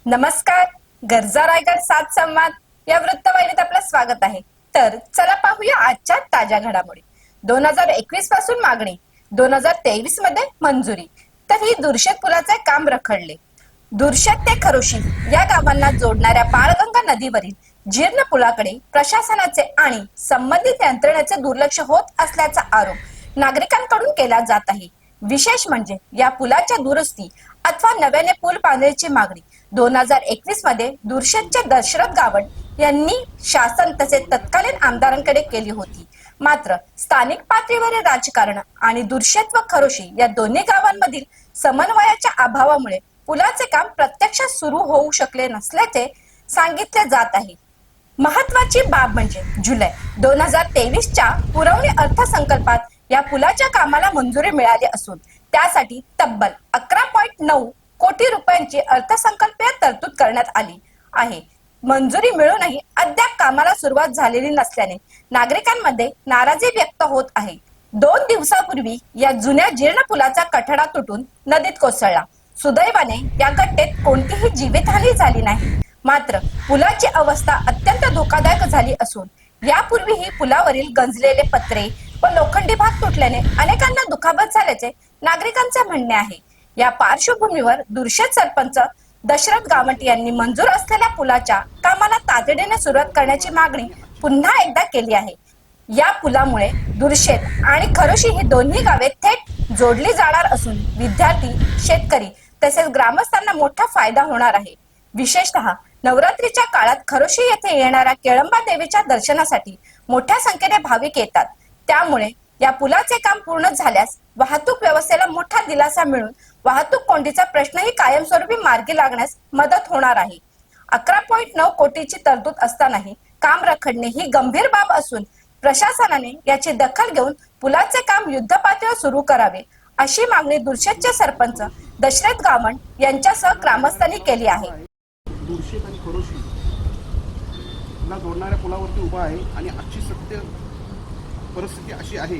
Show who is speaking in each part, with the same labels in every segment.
Speaker 1: नमस्कार. गरजा रायगड 7 संवाद या वृत्तवाहिनीत आपलं स्वागत आहे. तर चला पाहूया आजच्या ताज्या घडामोडी. 2021 पासून मागणी, 2023 मध्ये मंजुरी. तर ही दुर्शेत पुलाचे काम रखडले. दुर्शेत ते खरोशी या गावांना जोडणाऱ्या बाळगंगा नदीवरील जीर्ण पुलाकडे प्रशासनाचे आणि संबंधित यंत्रणेचे दुर्लक्ष होत असल्याचा आरोप नागरिकांकडून केला जात आहे. विशेष म्हणजे या पुलाच्या दुरुस्ती अथवा नव्याने पूल बांधण्याची मागणी 2021 मध्ये दुर्शेतचे दशरथ गावंड यांनी शासन तसेच तत्कालीन आमदारांकडे केली होती. मात्र स्थानिक पातळीवरील राजकारण आणि दुर्शेत व खरोशी या दोन्ही गावांमधील समन्वयाच्या अभावामुळे पुलाचे काम प्रत्यक्षात सुरू होऊ शकले नसल्याचे सांगितले जात आहे. महत्वाची बाब म्हणजे जुलै 2023 च्या पुरवणी अर्थसंकल्पात या पुलाच्या कामाला मंजुरी मिळाली असून त्यासाठी तब्बल 11.9 कोटी रुपयांची अर्थसंकल्पीय तरतूद करण्यात आली आहे. मंजुरी मिळूनही अद्याप कामाला सुरुवात झालेली नसल्याने नागरिकांमध्ये नाराजी व्यक्त होत आहे. 2 दिवसापूर्वी या जुन्या जीर्ण पुलाचा कठडा तुटून नदीत कोसळला. सुदैवाने या घटनेत कोणतीही जीवितहानी झाली नाही. मात्र पुलाची अवस्था अत्यंत धोकादायक झाली असून यापूर्वीही पुलावरील गंजलेले पत्रे व लोखंडी भाग तुटल्याने अनेकांना दुखापत झाल्याचे नागरिकांचे म्हणणे आहे. या पार्श्वभूमीवर दुर्शेत सरपंच दशरथ गावंड यांनी मंजूर असलेल्या पुलाच्या कामाला तातडीने सुरुवात करण्याची मागणी पुन्हा एकदा केली आहे. या पुलामुळे दुर्शेत आणि खरोशी ही दोन्ही गावे थेट जोडली जाणार असून विद्यार्थी, शेतकरी तसेच ग्रामस्थांना मोठा फायदा होणार आहे. विशेषतः नवरात्रीच्या काळात खरोशी येथे येणाऱ्या केळंबा देवीच्या दर्शनासाठी मोठ्या संख्येने भाविक येतात. त्यामुळे या पुलाचे काम पूर्ण झाल्यास वाहतूक व्यवस्थेला मोठा दिलासा मिळून वाहतूक कोंडीचा प्रश्नही कायमस्वरूपी मार्गी लागण्यास मदत होणार आहे. 11.9 कोटीची तरतूद असतानाही काम रखडणे ही गंभीर बाब असून प्रशासनाने याची दखल घेऊन पुलाचे काम युद्धपातळीवर सुरू करावे अशी मागणी दुर्शेतचे सरपंच दशरथ गावंड यांच्यासह ग्रामस्थांनी केली आहे.
Speaker 2: दुर्शेत आणि खरोशी ला जोडणाऱ्या पुलावरती उभा आहे आणि आजची सत्य परिस्थिती अशी आहे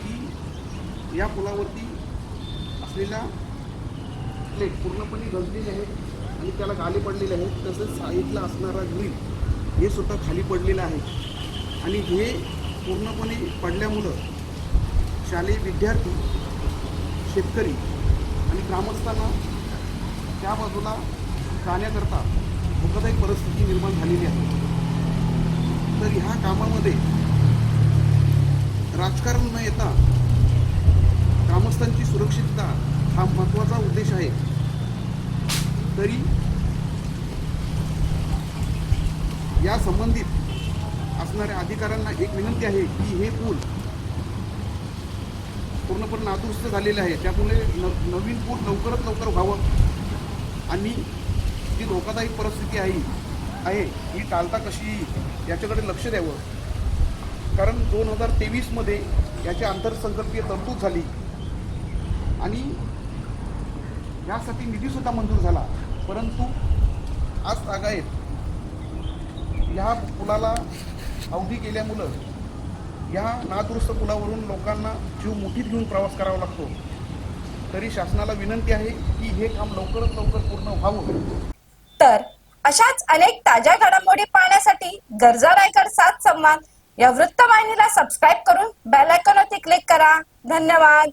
Speaker 2: की या पुलावरती असलेल्या प्लेट पूर्णपणे गंजलेले आहेत आणि त्याला गाले पडलेले आहेत. तसंच साईडला असणारा ग्रिल हे सुद्धा खाली पडलेलं आहे आणि हे पूर्णपणे पडल्यामुळं शालेय विद्यार्थी, शेतकरी आणि ग्रामस्थांना त्या बाजूला जाण्याकरता धोकादायक परिस्थिती निर्माण झालेली आहे. तर ह्या कामामध्ये राजकारण न येता ग्रामस्थांची सुरक्षितता हा महत्त्वाचा उद्देश आहे. तरी या संबंधित असणाऱ्या अधिकाऱ्यांना एक विनंती आहे की हे पूल पूर्णपणे नादुरुस्त झालेले आहे. त्यामुळे नवीन पूल लवकरात लवकर व्हावं आणि जी धोकादायक परिस्थिती आहे ही टाळता कशी याच्याकडे लक्ष द्यावं. कारण 2023 मध्ये याची आंतरसंकल्पीय तरतूद झाली आणि यासाठी निधीसुद्धा मंजूर झाला. परंतु आज तागायत ह्या पुलाला अवधी केल्यामुळं या नादुरुस्त पुलावरून लोकांना जीव मुठीत घेऊन प्रवास करावा लागतो. तरी शासनाला विनंती आहे की हे काम लवकरात लवकर पूर्ण व्हावं.
Speaker 1: तर अशाच अनेक ताज्या घडामोडी पाहण्यासाठी गरजा रायगड 7 संवाद या वृत्तवाहिनीला सबस्क्राईब करून बेल आयकॉनवरती क्लिक करा. धन्यवाद.